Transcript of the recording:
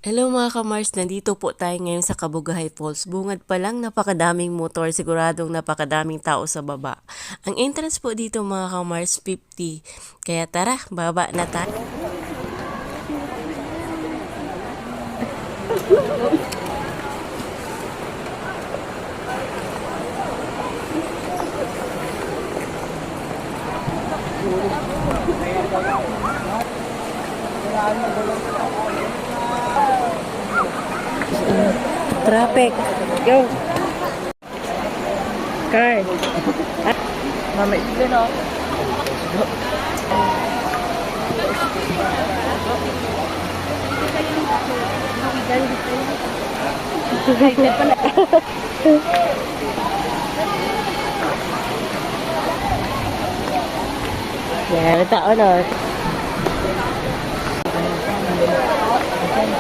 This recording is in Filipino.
Hello mga ka-Mars, nandito po tayo ngayon sa Kabugahay Falls. Bungad pa lang, napakadaming motor, siguradong napakadaming tao sa baba. Ang entrance po dito mga ka-Mars, 50. Kaya tara, baba na tayo. Traffic. Go. Car. Mama, ito na. Yan, tao na.